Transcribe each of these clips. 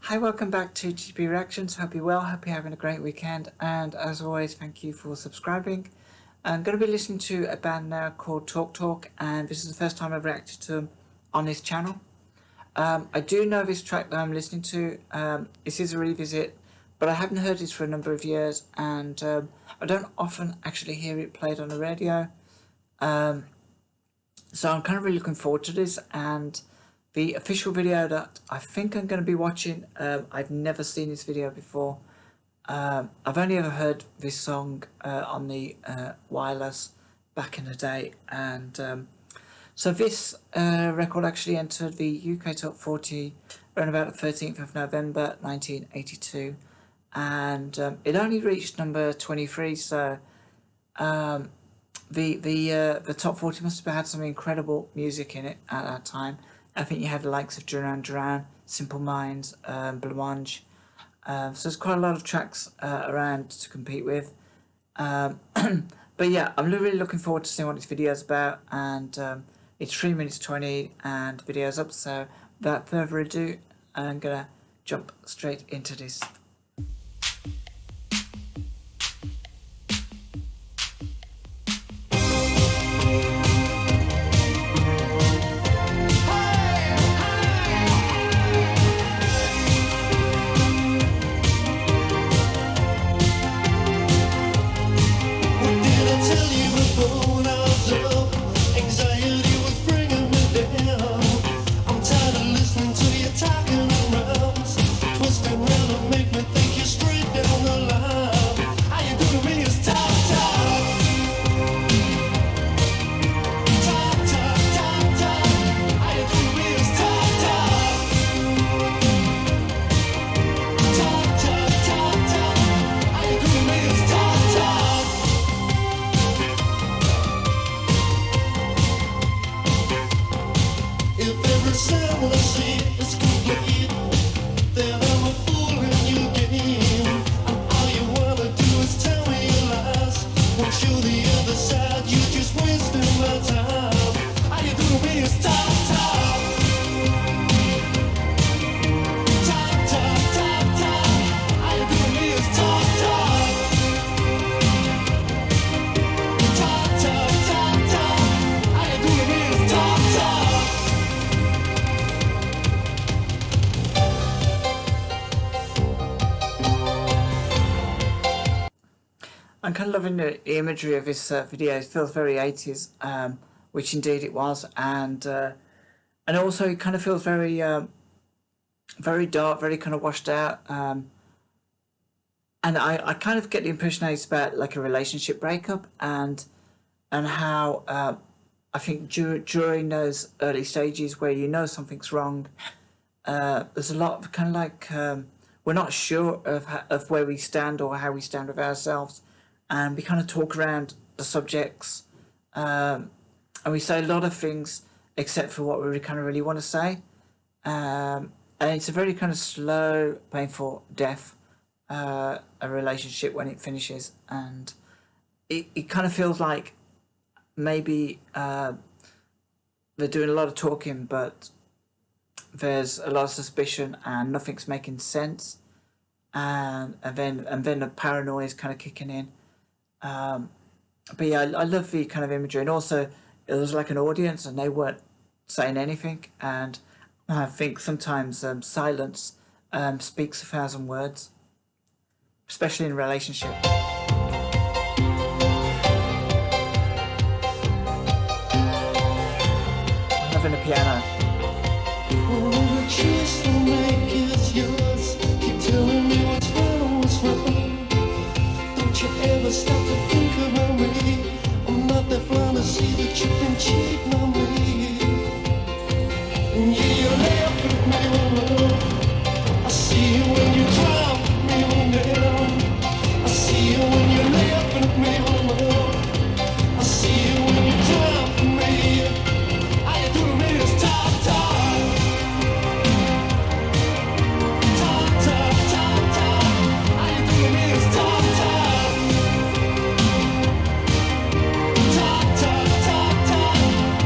Hi, welcome back to GP Reactions. Hope you're well, hope you're having a great weekend, and as always, thank you for subscribing. I'm going to be listening to a band now called Talk Talk, and this is the first time I've reacted to them on this channel. I do know this track that I'm listening to. This is a revisit, but I haven't heard this for a number of years, and I don't often actually hear it played on the radio. So I'm kind of really looking forward to this, and the official video that I think I'm going to be watching, I've never seen this video before. I've only ever heard this song on the wireless back in the day, and so this record actually entered the UK Top 40 around about the 13th of November 1982, and it only reached number 23, so the top 40 must have had some incredible music in it at that time. I think you had the likes of Duran Duran, Simple Minds, Blancmange. So there's quite a lot of tracks around to compete with. But yeah, I'm really looking forward to seeing what this video is about. And it's 3 minutes 20 and the video's up. So without further ado, I'm going to jump straight into this. I'm kind of loving the imagery of this video. It feels very 80s, which indeed it was, and also it kind of feels very very dark, very kind of washed out, and I kind of get the impression that it's about like a relationship breakup, and how I think during those early stages where you know something's wrong, there's a lot of kind of like we're not sure of where we stand or how we stand with ourselves. And we kind of talk around the subjects, and we say a lot of things except for what we kind of really want to say. And it's a very kind of slow, painful death, a relationship when it finishes. And it kind of feels like maybe they're doing a lot of talking, but there's a lot of suspicion and nothing's making sense. And then the paranoia is kind of kicking in. But yeah, I love the kind of imagery, and also it was like an audience and they weren't saying anything, and I think sometimes silence speaks 1,000 words, especially in a relationship. Loving the piano. Stop to think about me. I'm not that blind to see that you've been cheating on me. And yeah, you laugh at me, love. I see you when you drop me on down. I see you when you laugh at me, love. I see you when you drop me. All you do to me is talk, talk. Talk, talk, talk, talk. All you do to me is talk, talk. Talk, talk, talk, talk.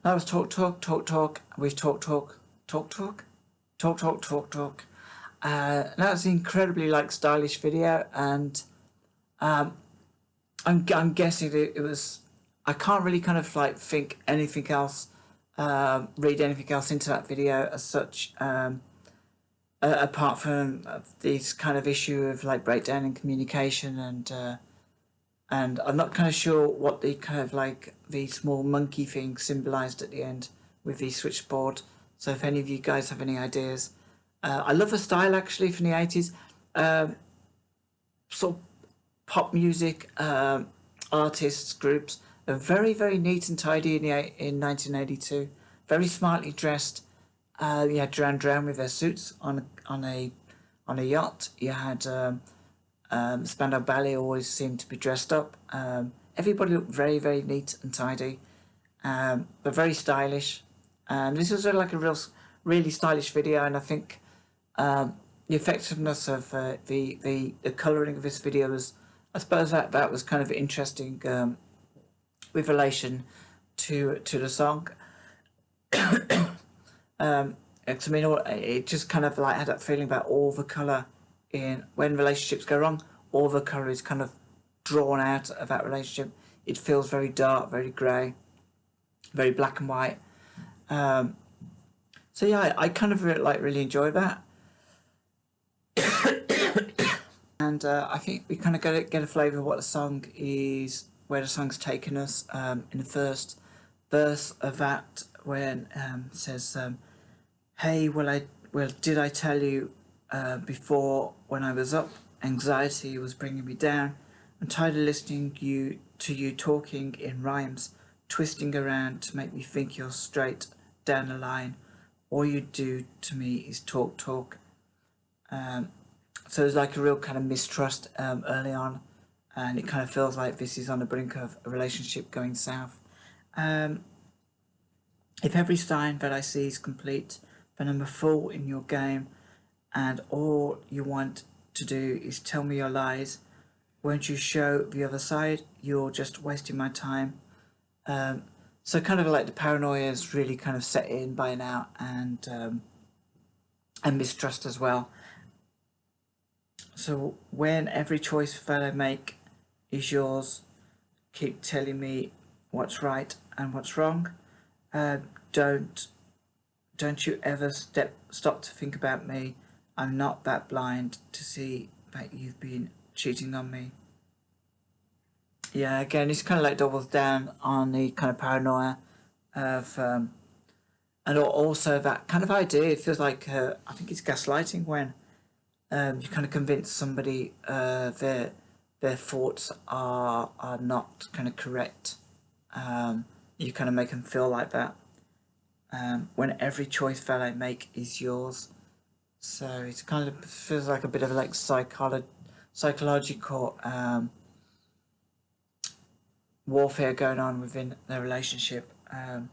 That was Talk Talk, Talk Talk, with Talk Talk, Talk Talk, Talk Talk, Talk Talk. That was an incredibly like stylish video, and I'm guessing it was. I can't really kind of like think anything else, read anything else into that video as such, apart from this kind of issue of like breakdown in communication, and I'm not kind of sure what the kind of like the small monkey thing symbolised at the end with the switchboard. So if any of you guys have any ideas, I love the style actually from the 80s, sort of pop music artists groups are very very neat and tidy in 1982, very smartly dressed. You had Duran Duran with their suits on a yacht. You had Spandau Ballet always seemed to be dressed up. Everybody looked very very neat and tidy, but very stylish. And this was like a really stylish video, and I think the effectiveness of the colouring of this video was, I suppose that was kind of interesting with relation to the song. I mean, it just kind of like had that feeling about all the colour in when relationships go wrong. All the colour is kind of drawn out of that relationship. It feels very dark, very grey, very black and white. So yeah, I kind of really enjoyed that. And I think we kind of get a flavour of what the song is, where the song's taken us. In the first verse of that, when it says, "Hey, well, did I tell you before when I was up? Anxiety was bringing me down. I'm tired of listening to you talking in rhymes, twisting around to make me think you're straight down the line. All you do to me is talk, talk." So there's like a real kind of mistrust early on, and it kind of feels like this is on the brink of a relationship going south. If every sign that I see is complete, then I'm a fool in your game, and all you want to do is tell me your lies. Won't you show the other side? You're just wasting my time. So kind of like the paranoia is really kind of set in by now, and mistrust as well. So when every choice that I make is yours, keep telling me what's right and what's wrong. Don't you ever stop to think about me. I'm not that blind to see that you've been cheating on me. Yeah, again, it's kind of like doubles down on the kind of paranoia of, and also that kind of idea. It feels like I think it's gaslighting when you kind of convince somebody their thoughts are not kind of correct. You kind of make them feel like that. When every choice that I make is yours. So it kind of feels like a bit of like psychological warfare going on within their relationship. And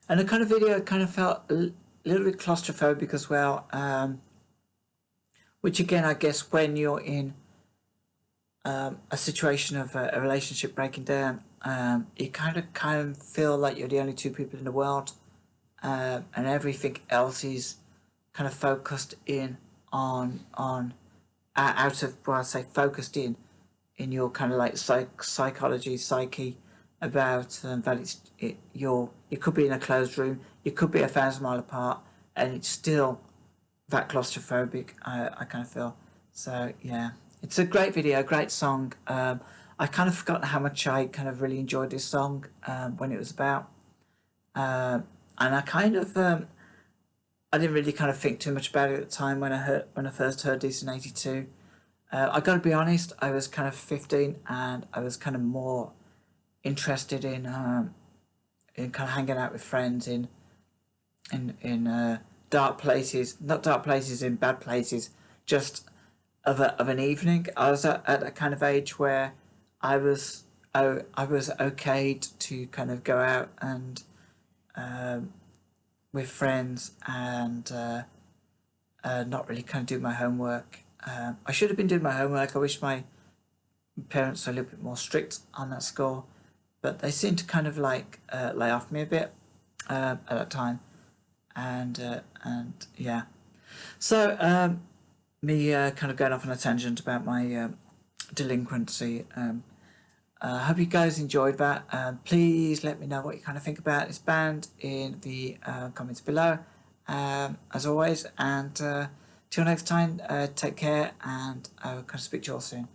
the kind of video kind of felt a little bit claustrophobic as well. Which again, I guess when you're in a situation of a relationship breaking down, you kind of feel like you're the only two people in the world, and everything else is kind of focused in on out of, well, I say focused in your kind of like psyche about that you could be in a closed room, you could be 1,000 miles apart, and it's still that claustrophobic. I kind of feel. So yeah, it's a great video, great song. I kind of forgot how much I kind of really enjoyed this song when it was about, and I kind of I didn't really kind of think too much about it at the time when I first heard this in '82. I got to be honest, I was kind of 15 and I was kind of more interested in kind of hanging out with friends in dark places, not dark places in bad places, just of an evening. I was at a kind of age where I was okayed to kind of go out and with friends and not really kind of do my homework. I should have been doing my homework. I wish my parents were a little bit more strict on that score, but they seem to kind of like lay off me a bit. at that time, and yeah. So me kind of going off on a tangent about my delinquency. I hope you guys enjoyed that. Please let me know what you kind of think about this band in the comments below, as always. And till next time, take care, and I'll kind of speak to you all soon.